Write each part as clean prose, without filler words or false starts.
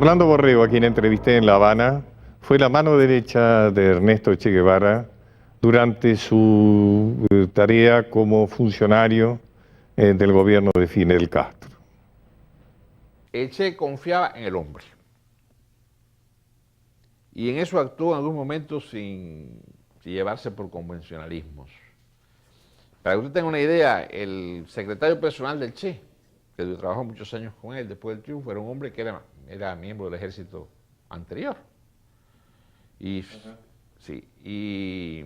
Orlando Borrego, a quien entrevisté en La Habana, fue la mano derecha de Ernesto Che Guevara durante su tarea como funcionario del gobierno de Fidel Castro. El Che confiaba en el hombre. Y en eso actuó en algún momento sin llevarse por convencionalismos. Para que usted tenga una idea, el secretario personal del Che, que trabajó muchos años con él después del triunfo, era un hombre que era miembro del ejército anterior. Y, sí, y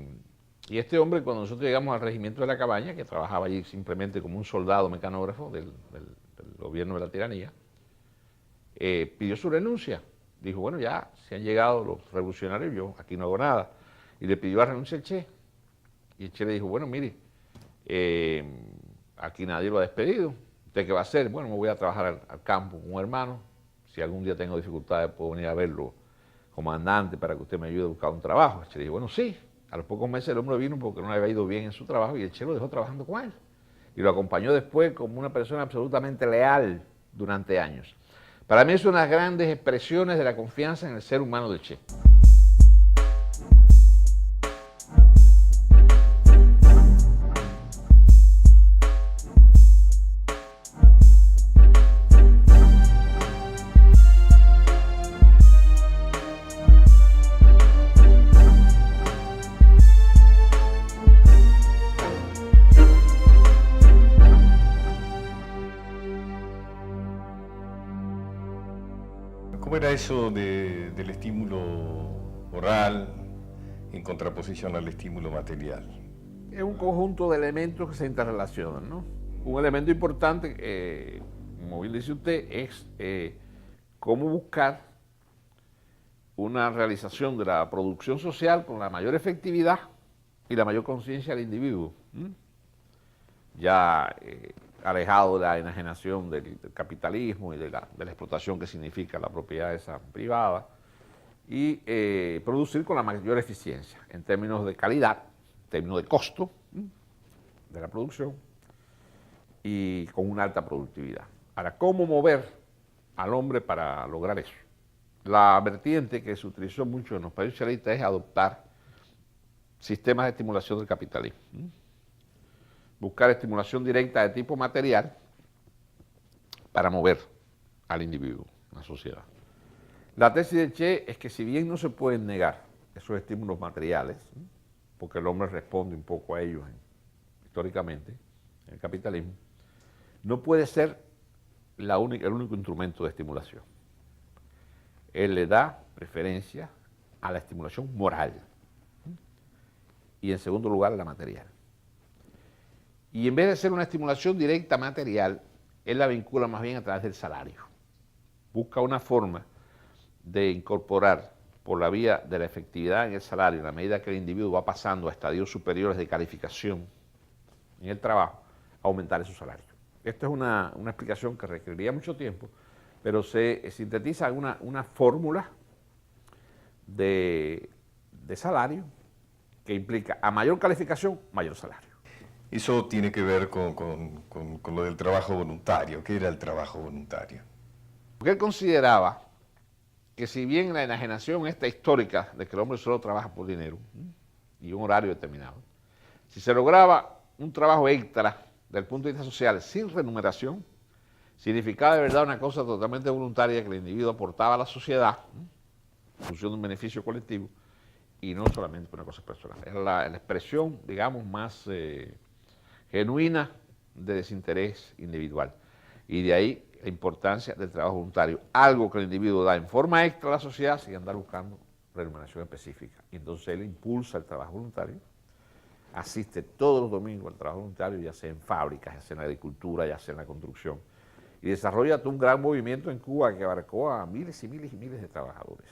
este hombre, cuando nosotros llegamos al regimiento de la Cabaña, que trabajaba allí simplemente como un soldado mecanógrafo del gobierno de la tiranía, pidió su renuncia. Dijo, bueno, ya se han llegado los revolucionarios, yo aquí no hago nada. Y le pidió la renuncia al Che. Y el Che le dijo, bueno, mire, aquí nadie lo ha despedido. ¿Usted qué va a hacer? Bueno, me voy a trabajar al campo con un hermano. Si algún día tengo dificultades, puedo venir a verlo, comandante, para que usted me ayude a buscar un trabajo. El Che le dijo, bueno, sí. A los pocos meses el hombre vino porque no le había ido bien en su trabajo y el Che lo dejó trabajando con él. Y lo acompañó después como una persona absolutamente leal durante años. Para mí es una de las grandes expresiones de la confianza en el ser humano del Che. ¿Cómo era eso del estímulo oral en contraposición al estímulo material? Es un conjunto de elementos que se interrelacionan, ¿no? Un elemento importante, como bien dice usted, es cómo buscar una realización de la producción social con la mayor efectividad y la mayor conciencia del individuo. Ya alejado de la enajenación del capitalismo y de la explotación que significa la propiedad esa privada, y producir con la mayor eficiencia en términos de calidad, en términos de costo de la producción y con una alta productividad. Ahora, ¿cómo mover al hombre para lograr eso? La vertiente que se utilizó mucho en los países socialistas es adoptar sistemas de estimulación del capitalismo. Buscar estimulación directa de tipo material para mover al individuo, a la sociedad. La tesis de Che es que si bien no se pueden negar esos estímulos materiales, porque el hombre responde un poco a ellos históricamente, en el capitalismo, no puede ser el único instrumento de estimulación. Él le da preferencia a la estimulación moral y en segundo lugar a la material. Y en vez de ser una estimulación directa material, él la vincula más bien a través del salario. Busca una forma de incorporar por la vía de la efectividad en el salario, en la medida que el individuo va pasando a estadios superiores de calificación en el trabajo, aumentar esos salarios. Esta es una explicación que requeriría mucho tiempo, pero se sintetiza en una fórmula de salario que implica a mayor calificación, mayor salario. Eso tiene que ver con lo del trabajo voluntario. ¿Qué era el trabajo voluntario? Porque él consideraba que si bien la enajenación esta histórica de que el hombre solo trabaja por dinero y un horario determinado, si se lograba un trabajo extra desde el punto de vista social sin remuneración, significaba de verdad una cosa totalmente voluntaria que el individuo aportaba a la sociedad en función de un beneficio colectivo y no solamente una cosa personal. Era la expresión, digamos, más genuina de desinterés individual. Y de ahí la importancia del trabajo voluntario, algo que el individuo da en forma extra a la sociedad sin andar buscando remuneración específica. Y entonces él impulsa el trabajo voluntario, asiste todos los domingos al trabajo voluntario, ya sea en fábricas, ya sea en la agricultura, ya sea en la construcción, y desarrolla todo un gran movimiento en Cuba que abarcó a miles y miles y miles de trabajadores.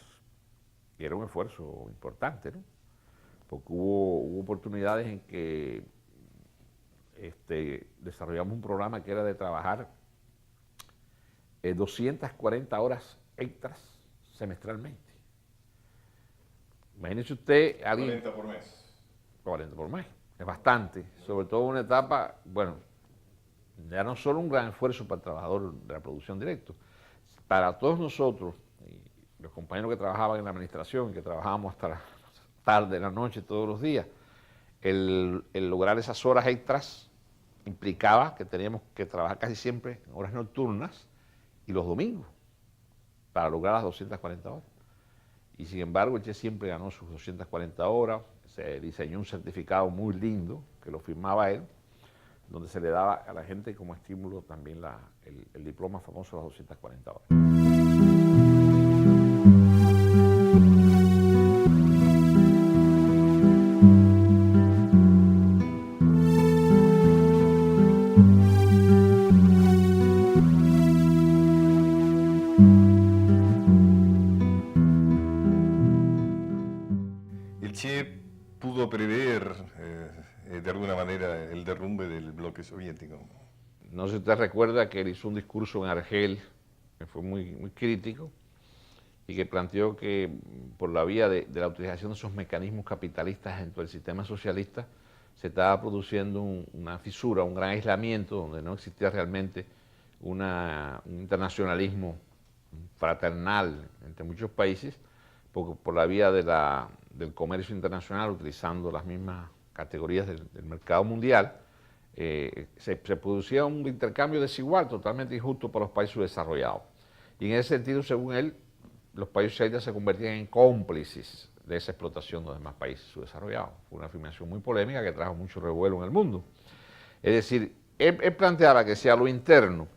Y era un esfuerzo importante, ¿no? Porque hubo oportunidades en que desarrollamos un programa que era de trabajar 240 horas extras semestralmente. Imagínese usted a alguien... 40 por mes. 40 por mes, es bastante, sobre todo en una etapa, bueno, ya no solo un gran esfuerzo para el trabajador de la producción directa, para todos nosotros, y los compañeros que trabajaban en la administración, que trabajábamos hasta la tarde de la noche todos los días, el lograr esas horas extras implicaba que teníamos que trabajar casi siempre en horas nocturnas y los domingos para lograr las 240 horas. Y sin embargo, el Che siempre ganó sus 240 horas, se diseñó un certificado muy lindo que lo firmaba él, donde se le daba a la gente como estímulo también el diploma famoso de las 240 horas. El Che pudo prever de alguna manera el derrumbe del bloque soviético. No sé si usted recuerda que él hizo un discurso en Argel que fue muy crítico y que planteó que por la vía de la utilización de esos mecanismos capitalistas dentro del sistema socialista se estaba produciendo una fisura, un gran aislamiento donde no existía realmente un internacionalismo fraternal entre muchos países, porque por la vía del comercio internacional, utilizando las mismas categorías del mercado mundial, se producía un intercambio desigual, totalmente injusto para los países subdesarrollados. Y en ese sentido, según él, los países socialistas se convertían en cómplices de esa explotación de los demás países subdesarrollados. Fue una afirmación muy polémica que trajo mucho revuelo en el mundo. Es decir, él planteaba que sea lo interno,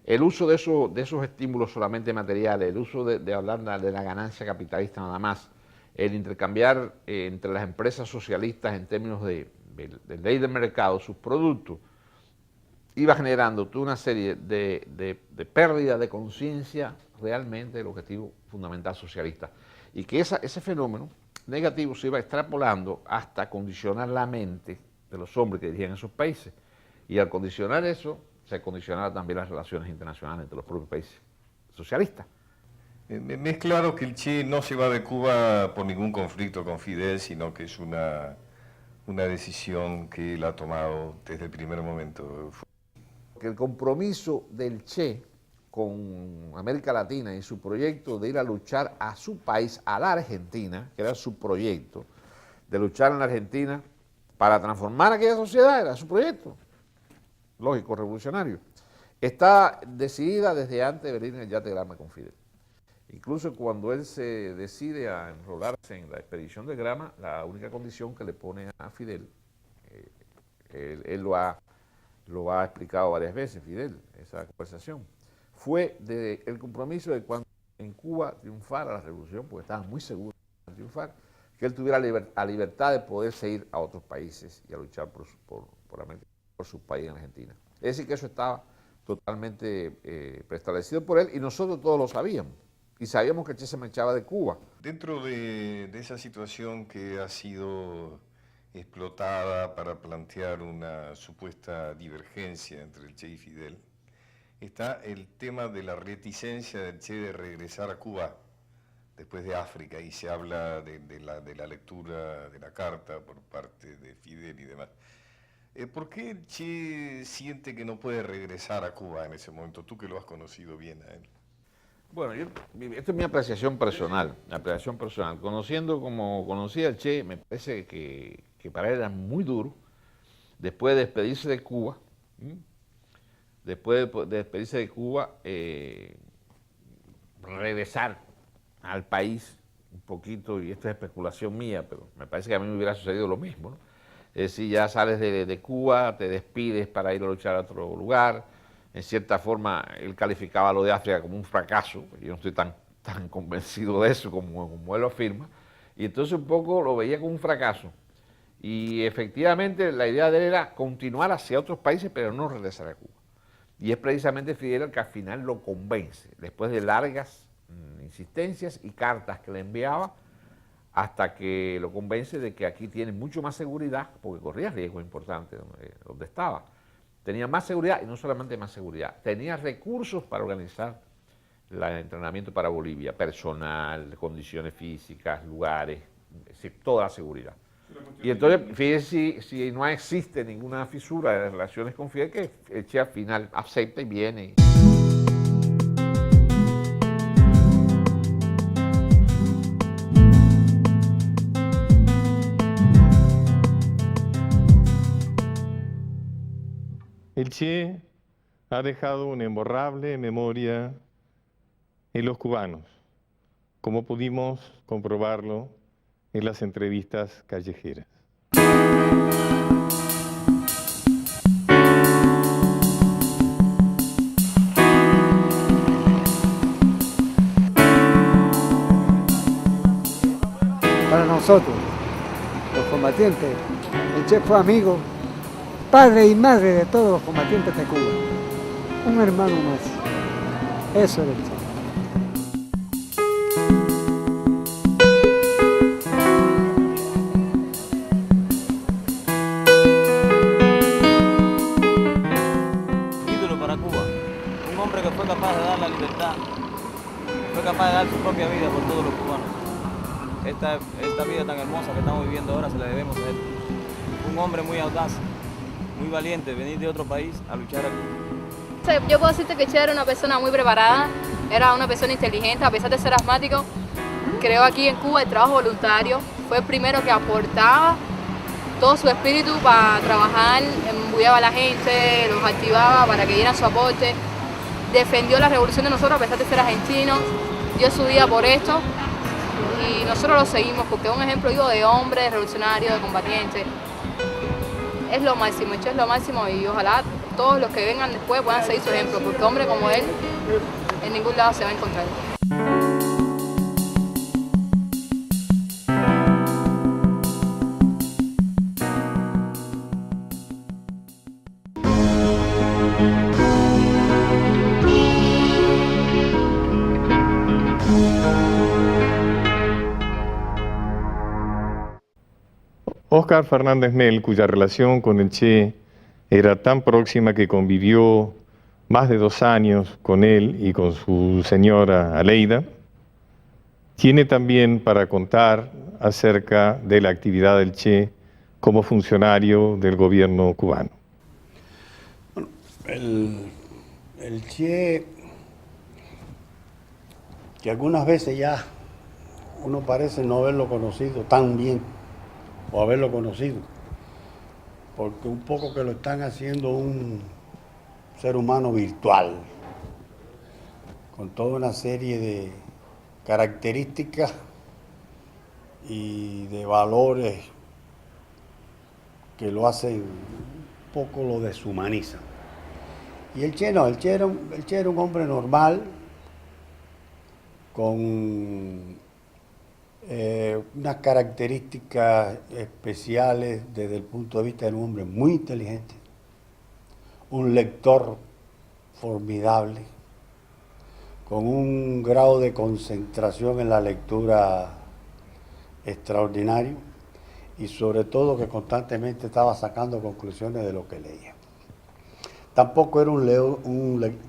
el uso de esos estímulos solamente materiales, el uso de hablar de la ganancia capitalista nada más, el intercambiar entre las empresas socialistas en términos de ley de mercado sus productos, iba generando toda una serie de pérdida de conciencia realmente del objetivo fundamental socialista. Y que ese fenómeno negativo se iba extrapolando hasta condicionar la mente de los hombres que dirigían esos países. Y al condicionar eso, se condicionaba también las relaciones internacionales entre los propios países socialistas. Es claro que el Che no se va de Cuba por ningún conflicto con Fidel, sino que es una decisión que él ha tomado desde el primer momento. Que el compromiso del Che con América Latina y su proyecto de ir a luchar a su país, a la Argentina, que era su proyecto, de luchar en la Argentina para transformar aquella sociedad, era su proyecto, lógico, revolucionario, está decidida desde antes de venir en el yate Gramma con Fidel. Incluso cuando él se decide a enrolarse en la expedición de Gramma, la única condición que le pone a Fidel, él lo ha explicado varias veces, Fidel, esa conversación, fue el compromiso de cuando en Cuba triunfara la revolución, porque estaban muy seguros de triunfar, que él tuviera la libertad de poderse ir a otros países y a luchar por su país en Argentina. Es decir, que eso estaba totalmente preestablecido por él y nosotros todos lo sabíamos. Y sabíamos que el Che se marchaba de Cuba. Dentro de esa situación que ha sido explotada para plantear una supuesta divergencia entre el Che y Fidel, está el tema de la reticencia del Che de regresar a Cuba después de África, y se habla de la lectura de la carta por parte de Fidel y demás. ¿Por qué el Che siente que no puede regresar a Cuba en ese momento? Tú que lo has conocido bien a él. Bueno, esto es mi apreciación personal, Conociendo como conocía al Che, me parece que para él era muy duro, después de despedirse de Cuba, regresar al país un poquito, y esto es especulación mía, pero me parece que a mí me hubiera sucedido lo mismo, ¿no? Es decir, ya sales de Cuba, te despides para ir a luchar a otro lugar. En cierta forma, él calificaba lo de África como un fracaso, yo no estoy tan convencido de eso como él lo afirma, y entonces un poco lo veía como un fracaso. Y efectivamente la idea de él era continuar hacia otros países, pero no regresar a Cuba. Y es precisamente Fidel el que al final lo convence, después de largas insistencias y cartas que le enviaba, hasta que lo convence de que aquí tiene mucho más seguridad, porque corría riesgo importante donde estaba. Tenía más seguridad, y no solamente más seguridad, tenía recursos para organizar el entrenamiento para Bolivia, personal, condiciones físicas, lugares, es decir, toda la seguridad. Y entonces, fíjese si no existe ninguna fisura de relaciones con Fidel, que el Che al final acepta y viene. El Che ha dejado una imborrable memoria en los cubanos, como pudimos comprobarlo en las entrevistas callejeras. Para nosotros, los combatientes, el Che fue amigo, padre y madre de todos los combatientes de Cuba. Un hermano más. Eso era el Che. Ídolo para Cuba. Un hombre que fue capaz de dar la libertad, fue capaz de dar su propia vida por todos los cubanos. Esta vida tan hermosa que estamos viviendo ahora se la debemos a él. Un hombre muy audaz, muy valiente, venir de otro país a luchar aquí. Yo puedo decirte que Che era una persona muy preparada, era una persona inteligente, a pesar de ser asmático. Creó aquí en Cuba el trabajo voluntario, fue el primero que aportaba todo su espíritu para trabajar, embullaba a la gente, los activaba para que dieran su aporte. Defendió la revolución de nosotros a pesar de ser argentinos, dio su vida por esto y nosotros lo seguimos porque es un ejemplo vivo de hombre, de revolucionario, de combatiente. Es lo máximo, el Che es lo máximo y ojalá todos los que vengan después puedan seguir su ejemplo, porque hombre como él en ningún lado se va a encontrar. Óscar Fernández Mel, cuya relación con el Che era tan próxima que convivió más de 2 años con él y con su señora Aleida, tiene también para contar acerca de la actividad del Che como funcionario del gobierno cubano. Bueno, el Che, que algunas veces ya uno parece no haberlo conocido tan bien, o haberlo conocido, porque un poco que lo están haciendo un ser humano virtual, con toda una serie de características y de valores que lo hacen un poco, lo deshumanizan. Y el Che no, el Che era un hombre normal, con unas características especiales desde el punto de vista de un hombre muy inteligente, un lector formidable, con un grado de concentración en la lectura extraordinario y sobre todo que constantemente estaba sacando conclusiones de lo que leía. Tampoco era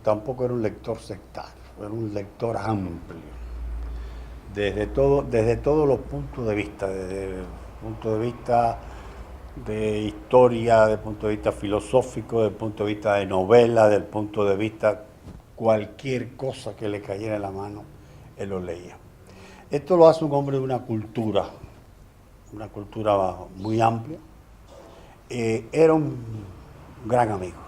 tampoco era un lector sectario, era un lector amplio. Desde todos los puntos de vista, desde el punto de vista de historia, desde el punto de vista filosófico, desde el punto de vista de novela, desde el punto de vista cualquier cosa que le cayera en la mano, él lo leía. Esto lo hace un hombre de una cultura muy amplia. Era un gran amigo.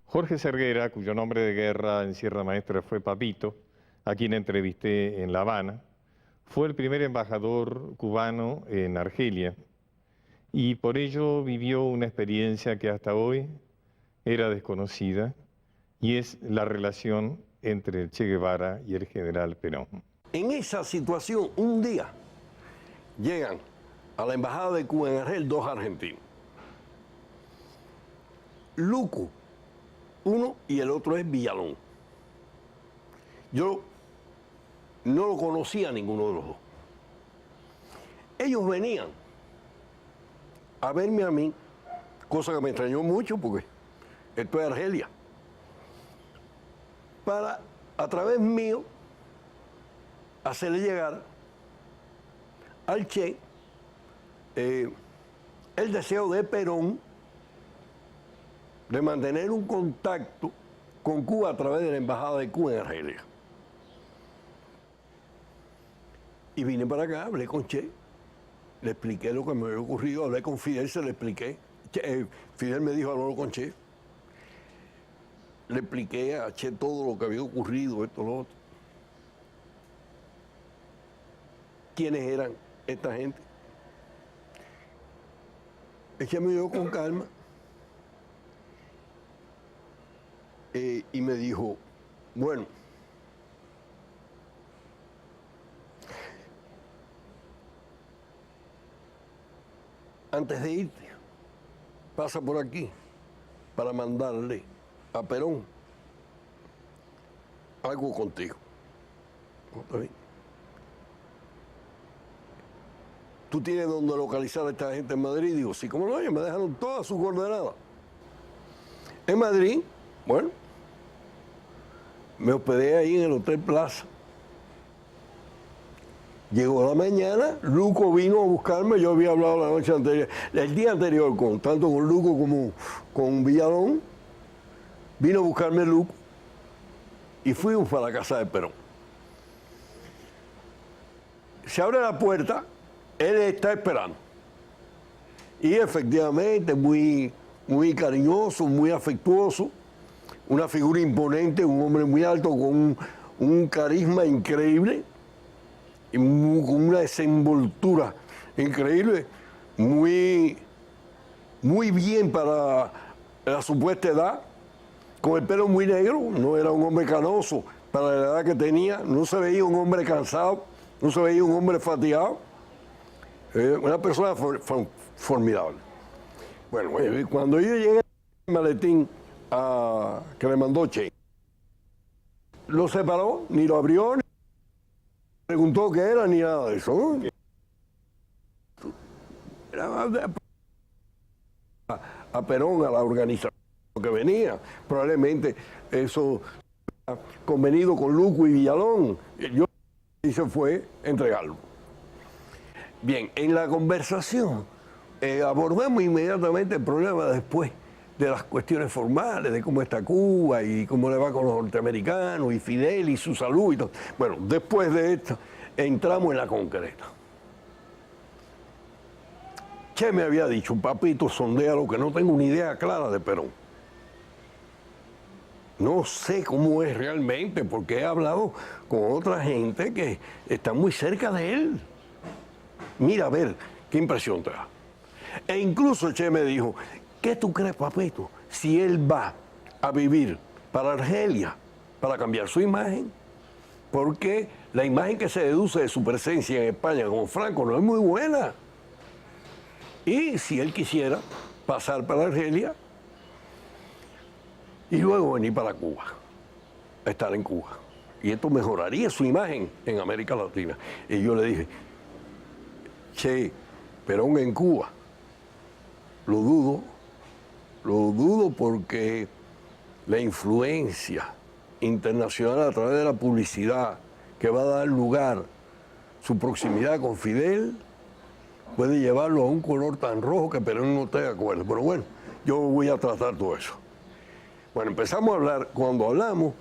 Jorge Cerguera, cuyo nombre de guerra en Sierra Maestra fue Papito, a quien entrevisté en La Habana, fue el primer embajador cubano en Argelia y por ello vivió una experiencia que hasta hoy era desconocida y es la relación entre el Che Guevara y el general Perón. En esa situación, un día llegan a la embajada de Cuba en Argel 2 argentinos. Luco, uno, y el otro es Villalón. Yo no lo conocía a ninguno de los dos. Ellos venían a verme a mí, cosa que me extrañó mucho porque esto es Argelia, para a través mío hacerle llegar al Che el deseo de Perón de mantener un contacto con Cuba a través de la embajada de Cuba en Argelia. Y vine para acá, hablé con Che, le expliqué lo que me había ocurrido, hablé con Fidel, se le expliqué. Fidel me dijo, habló con Che. Le expliqué a Che todo lo que había ocurrido, esto, lo otro. ¿Quiénes eran esta gente? Che me dio con calma y me dijo, bueno, antes de irte, pasa por aquí para mandarle a Perón algo contigo. ¿Está bien? ¿Tú tienes donde localizar a esta gente en Madrid? Digo, sí, ¿cómo no? Ellos me dejaron todas sus coordenadas. En Madrid, bueno, me hospedé ahí en el Hotel Plaza. Llegó la mañana, Luco vino a buscarme, yo había hablado la noche anterior, el día anterior, tanto con Luco como con Villalón, vino a buscarme Luco y fuimos para la casa de Perón. Se abre la puerta, él está esperando. Y efectivamente, muy cariñoso, muy afectuoso, una figura imponente, un hombre muy alto, con un carisma increíble, y con una desenvoltura increíble, muy bien para la supuesta edad, con el pelo muy negro, no era un hombre canoso para la edad que tenía, no se veía un hombre cansado, no se veía un hombre fatigado, una persona formidable. Bueno, cuando yo llegué al maletín que me mandó Che, lo separó, ni lo abrió, ni preguntó qué era, ni nada de eso, ¿no? Era a Perón, a la organización que venía, probablemente eso convenido con Luco y Villalón, yo hice fue entregarlo. Bien, en la conversación abordamos inmediatamente el problema después de las cuestiones formales, de cómo está Cuba y cómo le va con los norteamericanos y Fidel y su salud y todo. Bueno, después de esto entramos en la concreta. Che me había dicho, papito, sondéalo, que no tengo una idea clara de Perón. No sé cómo es realmente, porque he hablado con otra gente que está muy cerca de él. Mira, a ver, qué impresión te da. E incluso Che me dijo, ¿qué tú crees, papito, si él va a vivir para Argelia, para cambiar su imagen? Porque la imagen que se deduce de su presencia en España como Franco no es muy buena. Y si él quisiera pasar para Argelia y luego venir para Cuba, a estar en Cuba. Y esto mejoraría su imagen en América Latina. Y yo le dije, Che, Perón en Cuba, lo dudo porque la influencia internacional a través de la publicidad que va a dar lugar su proximidad con Fidel puede llevarlo a un color tan rojo que Perón no esté de acuerdo. Pero bueno, yo voy a tratar todo eso. Bueno, empezamos a hablar, cuando hablamos,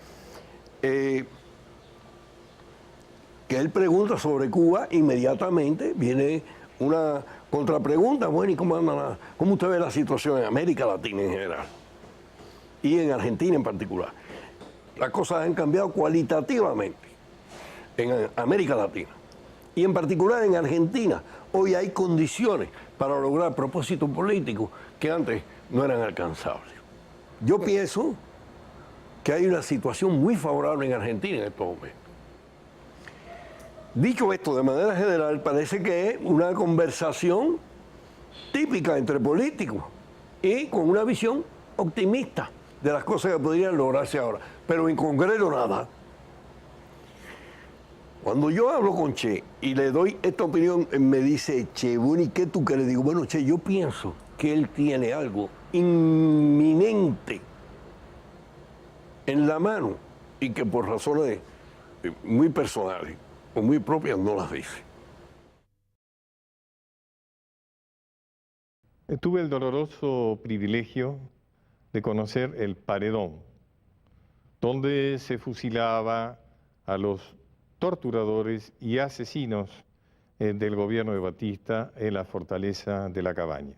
que él pregunta sobre Cuba, inmediatamente viene una contrapregunta, bueno, ¿y cómo usted ve la situación en América Latina en general? Y en Argentina en particular. Las cosas han cambiado cualitativamente en América Latina. Y en particular en Argentina, hoy hay condiciones para lograr propósitos políticos que antes no eran alcanzables. Yo pienso que hay una situación muy favorable en Argentina en estos momentos. Dicho esto de manera general, parece que es una conversación típica entre políticos y con una visión optimista de las cosas que podrían lograrse ahora, pero en concreto nada. Cuando yo hablo con Che y le doy esta opinión, me dice, Che, bueno, ¿y qué tú crees? Digo, bueno, Che, yo pienso que él tiene algo inminente en la mano y que por razones muy personales o muy propias no las dice. Tuve el doloroso privilegio de conocer el Paredón, donde se fusilaba a los torturadores y asesinos del gobierno de Batista en la fortaleza de la Cabaña.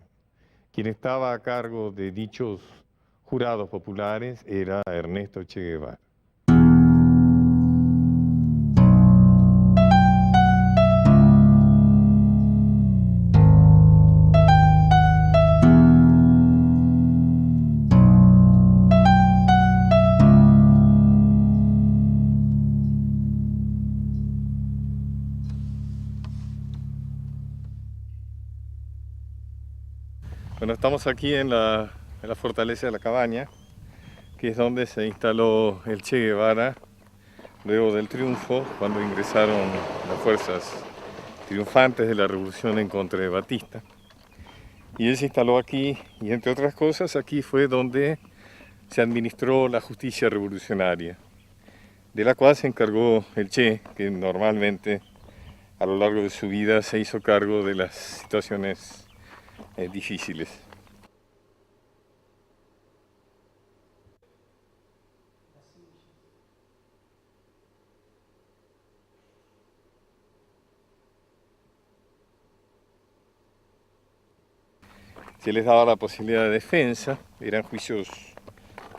Quien estaba a cargo de dichos jurados populares era Ernesto Che Guevara. Bueno, estamos aquí en la fortaleza de la Cabaña, que es donde se instaló el Che Guevara luego del triunfo, cuando ingresaron las fuerzas triunfantes de la revolución en contra de Batista. Y él se instaló aquí, y entre otras cosas, aquí fue donde se administró la justicia revolucionaria, de la cual se encargó el Che, que normalmente a lo largo de su vida se hizo cargo de las situaciones difíciles. Se les daba la posibilidad de defensa, eran juicios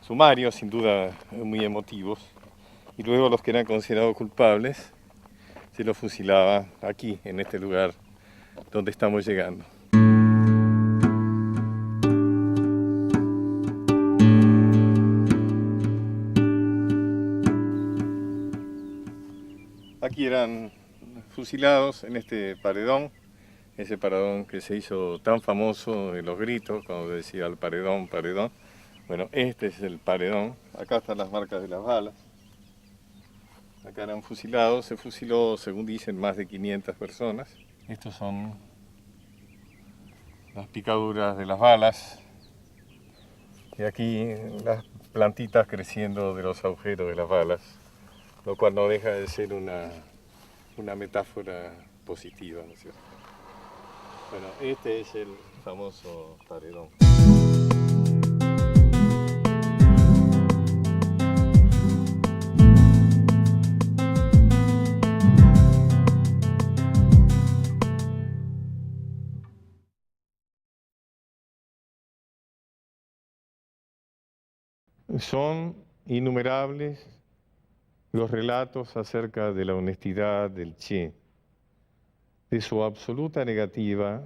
sumarios, sin duda muy emotivos, y luego los que eran considerados culpables se los fusilaba aquí, en este lugar donde estamos llegando. Aquí eran fusilados en este paredón, ese paredón que se hizo tan famoso de los gritos cuando decía el paredón, paredón. Bueno, este es el paredón, acá están las marcas de las balas. Acá eran fusilados, se fusiló, según dicen, más de 500 personas. Estos son las picaduras de las balas. Y aquí las plantitas creciendo de los agujeros de las balas, lo cual no deja de ser una metáfora positiva, ¿no es cierto? Bueno, este es el famoso paredón. Son innumerables los relatos acerca de la honestidad del Che, de su absoluta negativa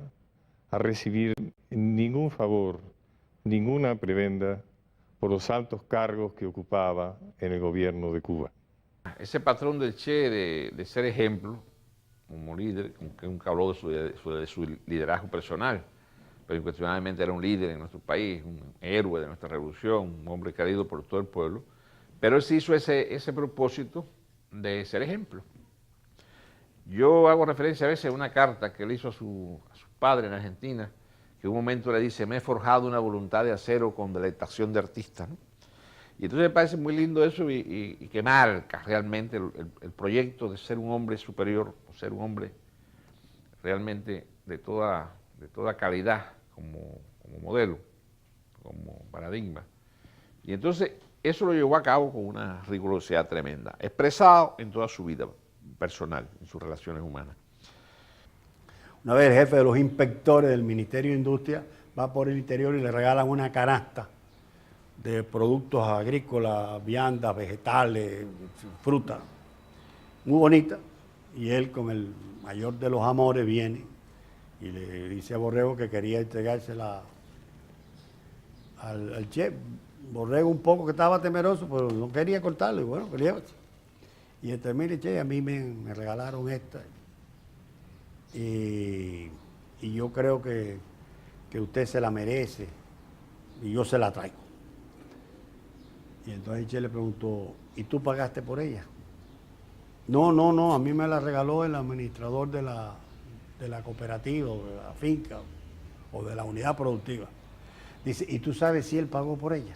a recibir ningún favor, ninguna prebenda por los altos cargos que ocupaba en el gobierno de Cuba. Ese patrón del Che de ser ejemplo como líder, que nunca habló de su liderazgo personal, pero incuestionablemente era un líder en nuestro país, un héroe de nuestra revolución, un hombre querido por todo el pueblo, pero él sí hizo ese propósito de ser ejemplo. Yo hago referencia a veces a una carta que le hizo a su padre en Argentina, que en un momento le dice: me he forjado una voluntad de acero con delectación de artista, ¿no? Y entonces me parece muy lindo eso y que marca realmente el proyecto de ser un hombre superior, o ser un hombre realmente de toda calidad como modelo, como paradigma. Y entonces eso lo llevó a cabo con una rigurosidad tremenda, expresado en toda su vida personal, en sus relaciones humanas. Una vez el jefe de los inspectores del Ministerio de Industria va por el interior y le regalan una canasta de productos agrícolas, viandas, vegetales, frutas, muy bonita, y él con el mayor de los amores viene y le dice a Borrego que quería entregársela al Che. Borrego un poco que estaba temeroso, pero no quería cortarlo, y bueno, pues llévate. Y él termina: Che, a mí me regalaron esta, y yo creo que usted se la merece, y yo se la traigo. Y entonces Che le preguntó: ¿y tú pagaste por ella? No, a mí me la regaló el administrador de la cooperativa, o de la finca, o de la unidad productiva. Dice: ¿y tú sabes si él pagó por ella?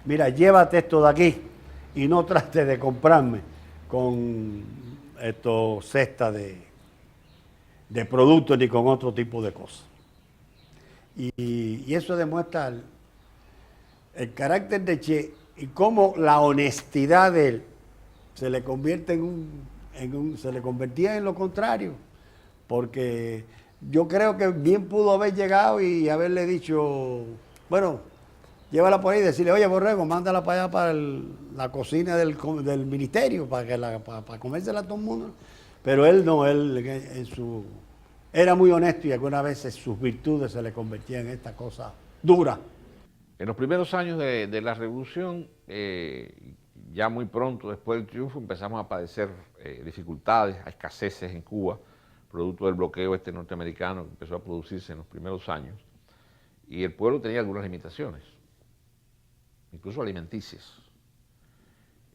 Mira, llévate esto de aquí y no trates de comprarme con cestas de productos ni con otro tipo de cosas. Y eso demuestra el carácter de Che y cómo la honestidad de él se le convierte se le convertía en lo contrario. Porque yo creo que bien pudo haber llegado y haberle dicho, bueno, llévala por ahí y decirle, oye, Borrego, mándala para allá para la cocina del ministerio, para comérsela a todo el mundo. Pero él no, era muy honesto y algunas veces sus virtudes se le convertían en esta cosa dura. En los primeros años de la revolución, ya muy pronto después del triunfo, empezamos a padecer dificultades, escaseces en Cuba, producto del bloqueo norteamericano que empezó a producirse en los primeros años. Y el pueblo tenía algunas limitaciones, incluso alimenticias.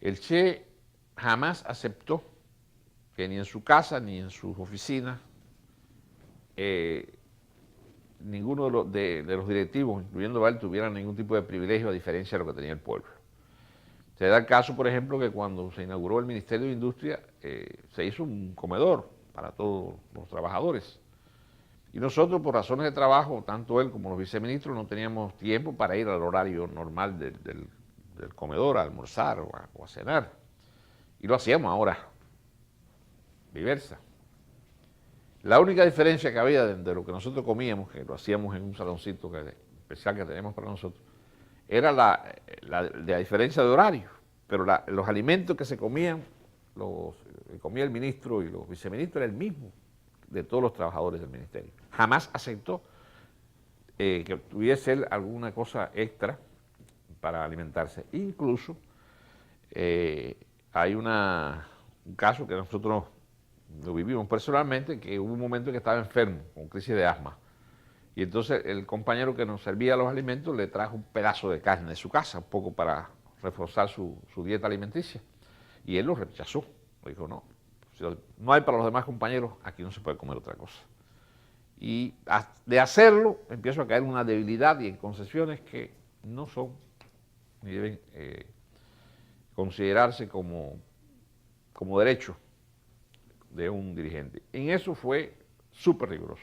El Che jamás aceptó que ni en su casa ni en sus oficinas ninguno de los directivos, incluyendo a él, tuvieran ningún tipo de privilegio a diferencia de lo que tenía el pueblo. Se da el caso, por ejemplo, que cuando se inauguró el Ministerio de Industria, se hizo un comedor para todos los trabajadores. Y nosotros, por razones de trabajo, tanto él como los viceministros, no teníamos tiempo para ir al horario normal del comedor, a almorzar o a cenar. Y lo hacíamos ahora, viceversa. La única diferencia que había de lo que nosotros comíamos, que lo hacíamos en un saloncito especial que tenemos para nosotros, era la diferencia de horario. Pero los alimentos que se comían, que comía el ministro y los viceministros, era el mismo de todos los trabajadores del ministerio. Jamás aceptó que tuviese él alguna cosa extra para alimentarse. Incluso hay un caso que nosotros lo vivimos personalmente, que hubo un momento en que estaba enfermo, con crisis de asma. Y entonces el compañero que nos servía los alimentos le trajo un pedazo de carne de su casa, un poco para reforzar su dieta alimenticia. Y él lo rechazó. Dijo, no, si no hay para los demás compañeros, aquí no se puede comer otra cosa. Y de hacerlo, empiezo a caer en una debilidad y en concesiones que no son, ni deben considerarse como derecho de un dirigente. En eso fue súper riguroso.